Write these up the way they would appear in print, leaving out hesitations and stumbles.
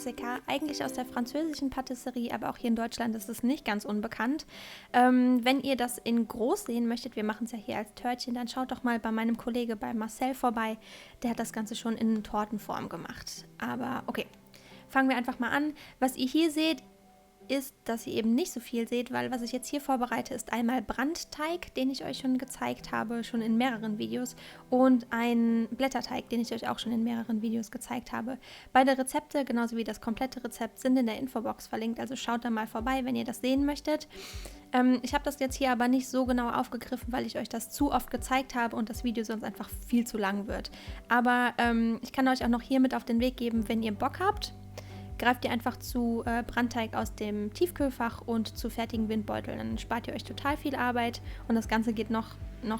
Klassiker, eigentlich aus der französischen Patisserie, aber auch hier in Deutschland ist es nicht ganz unbekannt. Wenn ihr das in groß sehen möchtet, wir machen es ja hier als Törtchen, dann schaut doch mal bei meinem Kollege, bei Marcel vorbei. Der hat das Ganze schon in Tortenform gemacht. Aber okay, fangen wir einfach mal an. Was ihr hier seht, ist, dass ihr eben nicht so viel seht, weil was ich jetzt hier vorbereite, ist einmal Brandteig, den ich euch schon gezeigt habe, schon in mehreren Videos, und ein Blätterteig, den ich euch auch schon in mehreren Videos gezeigt habe. Beide Rezepte, genauso wie das komplette Rezept, sind in der Infobox verlinkt, also schaut da mal vorbei, wenn ihr das sehen möchtet. Ich habe das jetzt hier aber nicht so genau aufgegriffen, weil ich euch das zu oft gezeigt habe und das Video sonst einfach viel zu lang wird. Aber ich kann euch auch noch hier mit auf den Weg geben, wenn ihr Bock habt, greift ihr einfach zu Brandteig aus dem Tiefkühlfach und zu fertigen Windbeuteln. Dann spart ihr euch total viel Arbeit und das Ganze geht noch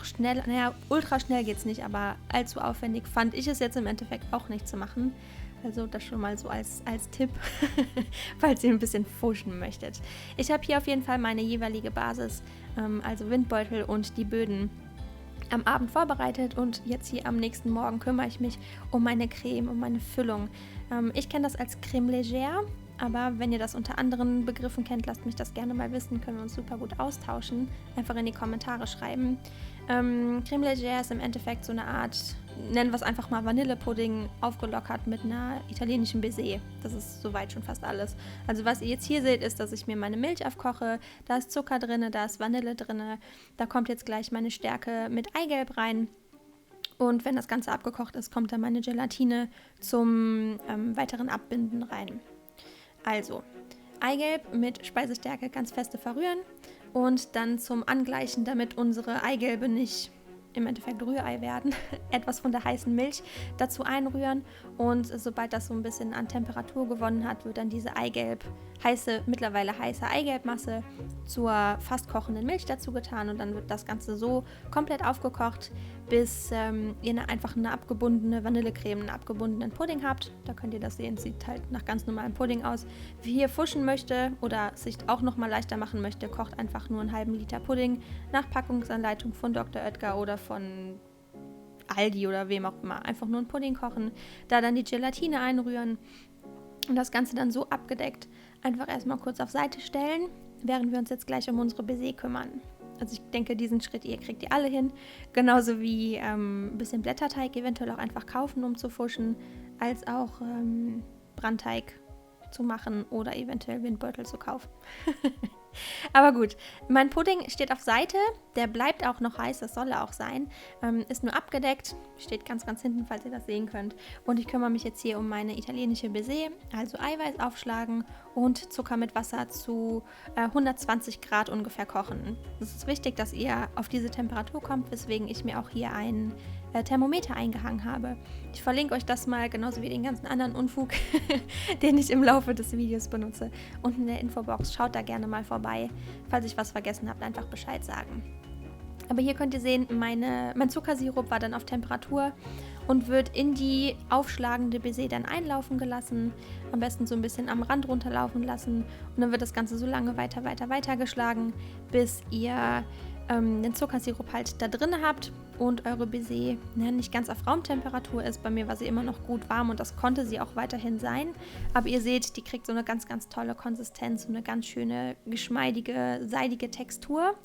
schnell. Naja, ultra schnell geht es nicht, aber allzu aufwendig fand ich es jetzt im Endeffekt auch nicht zu machen. Also das schon mal so als Tipp, falls ihr ein bisschen fuschen möchtet. Ich habe hier auf jeden Fall meine jeweilige Basis, also Windbeutel und die Böden, am Abend vorbereitet, und jetzt hier am nächsten Morgen kümmere ich mich um meine Creme, um meine Füllung. Ich kenne das als Creme légère, aber wenn ihr das unter anderen Begriffen kennt, lasst mich das gerne mal wissen, können wir uns super gut austauschen. Einfach in die Kommentare schreiben. Creme légère ist im Endeffekt so eine Art, nennen wir es einfach mal Vanillepudding, aufgelockert mit einer italienischen Baiser. Das ist soweit schon fast alles. Also was ihr jetzt hier seht, ist, dass ich mir meine Milch aufkoche. Da ist Zucker drin, da ist Vanille drin. Da kommt jetzt gleich meine Stärke mit Eigelb rein. Und wenn das Ganze abgekocht ist, kommt dann meine Gelatine zum weiteren Abbinden rein. Also, Eigelb mit Speisestärke ganz feste verrühren und dann zum Angleichen, damit unsere Eigelbe nicht im Endeffekt Rührei werden, etwas von der heißen Milch dazu einrühren, und sobald das so ein bisschen an Temperatur gewonnen hat, wird dann diese mittlerweile heiße Eigelbmasse zur fast kochenden Milch dazu getan, und dann wird das Ganze so komplett aufgekocht, bis ihr einfach eine abgebundene Vanillecreme, einen abgebundenen Pudding habt. Da könnt ihr das sehen, sieht halt nach ganz normalem Pudding aus. Wer hier fuschen möchte oder sich auch nochmal leichter machen möchte, kocht einfach nur einen halben Liter Pudding nach Packungsanleitung von Dr. Oetker oder von Aldi oder wem auch immer. Einfach nur einen Pudding kochen, da dann die Gelatine einrühren und das Ganze dann so abgedeckt einfach erstmal kurz auf Seite stellen, während wir uns jetzt gleich um unsere Baiser kümmern. Also ich denke, diesen Schritt kriegt ihr alle hin. Genauso wie ein bisschen Blätterteig eventuell auch einfach kaufen, um zu fuschen, als auch Brandteig zu machen oder eventuell Windbeutel zu kaufen. Aber gut, mein Pudding steht auf Seite, der bleibt auch noch heiß, das soll er auch sein, ist nur abgedeckt, steht ganz, ganz hinten, falls ihr das sehen könnt. Und ich kümmere mich jetzt hier um meine italienische Baiser, also Eiweiß aufschlagen und Zucker mit Wasser zu 120 Grad ungefähr kochen. Es ist wichtig, dass ihr auf diese Temperatur kommt, weswegen ich mir auch hier ein Thermometer eingehangen habe. Ich verlinke euch das mal, genauso wie den ganzen anderen Unfug, den ich im Laufe des Videos benutze, unten in der Infobox. Schaut da gerne mal vorbei. Falls ich was vergessen habe, einfach Bescheid sagen. Aber hier könnt ihr sehen, mein Zuckersirup war dann auf Temperatur und wird in die aufschlagende Baiser dann einlaufen gelassen. Am besten so ein bisschen am Rand runterlaufen lassen. Und dann wird das Ganze so lange weiter geschlagen, bis ihr den Zuckersirup halt da drin habt und eure Baiser nicht ganz auf Raumtemperatur ist. Bei mir war sie immer noch gut warm und das konnte sie auch weiterhin sein. Aber ihr seht, die kriegt so eine ganz, ganz tolle Konsistenz, so eine ganz schöne, geschmeidige, seidige Textur.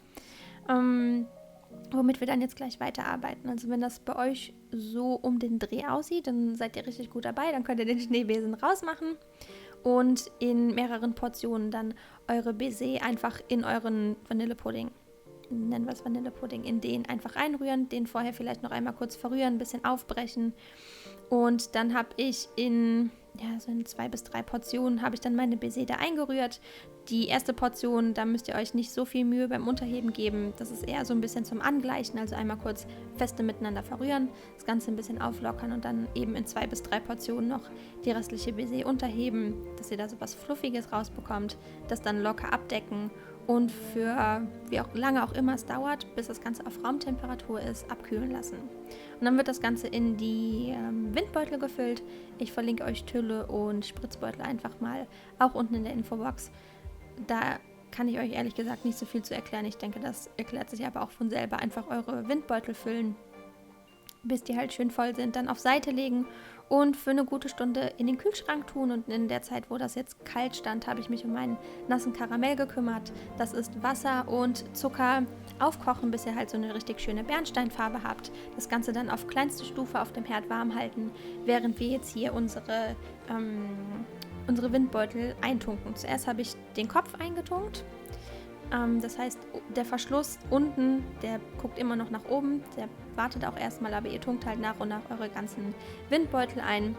Womit wir dann jetzt gleich weiterarbeiten. Also wenn das bei euch so um den Dreh aussieht, dann seid ihr richtig gut dabei. Dann könnt ihr den Schneebesen rausmachen und in mehreren Portionen dann eure Baiser einfach in euren Vanillepudding, nennen wir es Vanillepudding, in den einfach einrühren, den vorher vielleicht noch einmal kurz verrühren, ein bisschen aufbrechen, und dann habe ich in 2 bis 3 Portionen habe ich dann meine Baiser da eingerührt. Die erste Portion, da müsst ihr euch nicht so viel Mühe beim Unterheben geben, das ist eher so ein bisschen zum Angleichen, also einmal kurz feste miteinander verrühren, das Ganze ein bisschen auflockern und dann eben in 2 bis 3 Portionen noch die restliche Baiser unterheben, dass ihr da so was Fluffiges rausbekommt, das dann locker abdecken und für wie auch lange auch immer es dauert, bis das Ganze auf Raumtemperatur ist, abkühlen lassen. Und dann wird das Ganze in die Windbeutel gefüllt. Ich verlinke euch Tülle und Spritzbeutel einfach mal, auch unten in der Infobox. Da kann ich euch ehrlich gesagt nicht so viel zu erklären. Ich denke, das erklärt sich aber auch von selber. Einfach eure Windbeutel füllen, bis die halt schön voll sind, dann auf Seite legen und für eine gute Stunde in den Kühlschrank tun. Und in der Zeit, wo das jetzt kalt stand, habe ich mich um meinen nassen Karamell gekümmert. Das ist Wasser und Zucker aufkochen, bis ihr halt so eine richtig schöne Bernsteinfarbe habt. Das Ganze dann auf kleinste Stufe auf dem Herd warm halten, während wir jetzt hier unsere Windbeutel eintunken. Zuerst habe ich den Kopf eingetunkt. Das heißt, der Verschluss unten, der guckt immer noch nach oben. Der wartet auch erstmal, aber ihr tunkt halt nach und nach eure ganzen Windbeutel ein,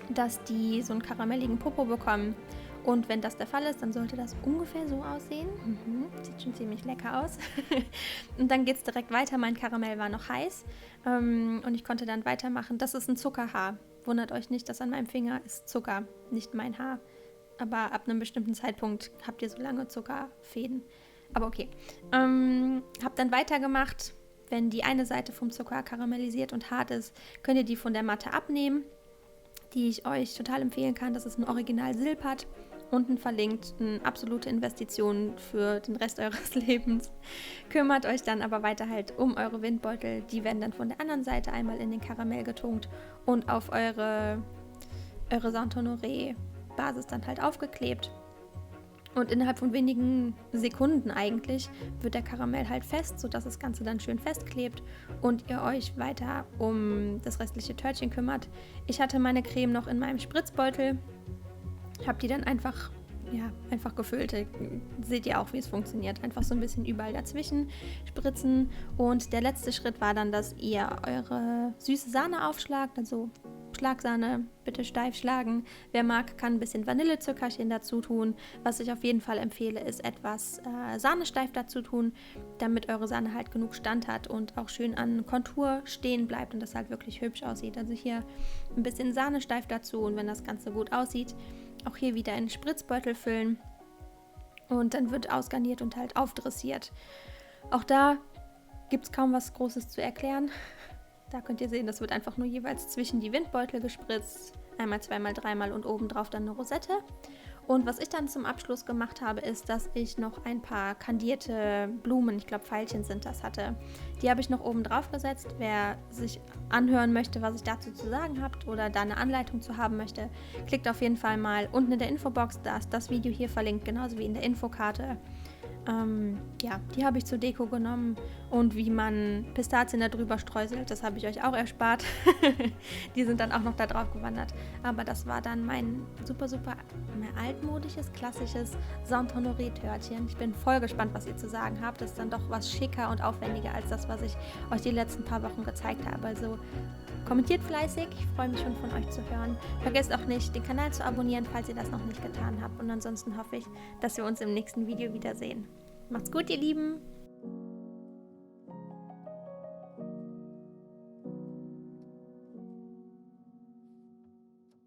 dass die so einen karamelligen Popo bekommen. Und wenn das der Fall ist, dann sollte das ungefähr so aussehen. Sieht schon ziemlich lecker aus. Und dann geht es direkt weiter. Mein Karamell war noch heiß und ich konnte dann weitermachen. Das ist ein Zuckerhaar. Wundert euch nicht, das an meinem Finger ist Zucker, nicht mein Haar. Aber ab einem bestimmten Zeitpunkt habt ihr so lange Zuckerfäden. Aber okay. Hab dann weitergemacht. Wenn die eine Seite vom Zucker karamellisiert und hart ist, könnt ihr die von der Matte abnehmen, die ich euch total empfehlen kann. Das ist ein Original Silpat. Unten verlinkt, eine absolute Investition für den Rest eures Lebens. Kümmert euch dann aber weiter halt um eure Windbeutel. Die werden dann von der anderen Seite einmal in den Karamell getunkt und auf eure Saint-Honoré-Basis dann halt aufgeklebt. Und innerhalb von wenigen Sekunden eigentlich wird der Karamell halt fest, sodass das Ganze dann schön festklebt und ihr euch weiter um das restliche Törtchen kümmert. Ich hatte meine Creme noch in meinem Spritzbeutel. Habe die dann einfach gefüllt. Seht ihr auch, wie es funktioniert. Einfach so ein bisschen überall dazwischen spritzen. Und der letzte Schritt war dann, dass ihr eure süße Sahne aufschlagt. Also Schlagsahne bitte steif schlagen. Wer mag, kann ein bisschen Vanillezuckerchen dazu tun. Was ich auf jeden Fall empfehle, ist etwas Sahne steif dazu tun, damit eure Sahne halt genug Stand hat und auch schön an Kontur stehen bleibt und das halt wirklich hübsch aussieht. Also hier ein bisschen Sahne steif dazu und wenn das Ganze gut aussieht, auch hier wieder in den Spritzbeutel füllen und dann wird ausgarniert und halt aufdressiert. Auch da gibt es kaum was Großes zu erklären. Da könnt ihr sehen, das wird einfach nur jeweils zwischen die Windbeutel gespritzt. Einmal, zweimal, dreimal und obendrauf dann eine Rosette. Und was ich dann zum Abschluss gemacht habe, ist, dass ich noch ein paar kandierte Blumen, ich glaube Veilchen sind das, hatte. Die habe ich noch oben drauf gesetzt. Wer sich anhören möchte, was ich dazu zu sagen habe oder da eine Anleitung zu haben möchte, klickt auf jeden Fall mal unten in der Infobox, da ist das Video hier verlinkt, genauso wie in der Infokarte. Die habe ich zur Deko genommen und wie man Pistazien da drüber streuselt, das habe ich euch auch erspart. Die sind dann auch noch da drauf gewandert. Aber das war dann mein super altmodisches, klassisches Saint-Honoré-Törtchen. Ich bin voll gespannt, was ihr zu sagen habt. Das ist dann doch was schicker und aufwendiger als das, was ich euch die letzten paar Wochen gezeigt habe. Also kommentiert fleißig, ich freue mich schon von euch zu hören. Vergesst auch nicht, den Kanal zu abonnieren, falls ihr das noch nicht getan habt. Und ansonsten hoffe ich, dass wir uns im nächsten Video wiedersehen. Macht's gut, ihr Lieben!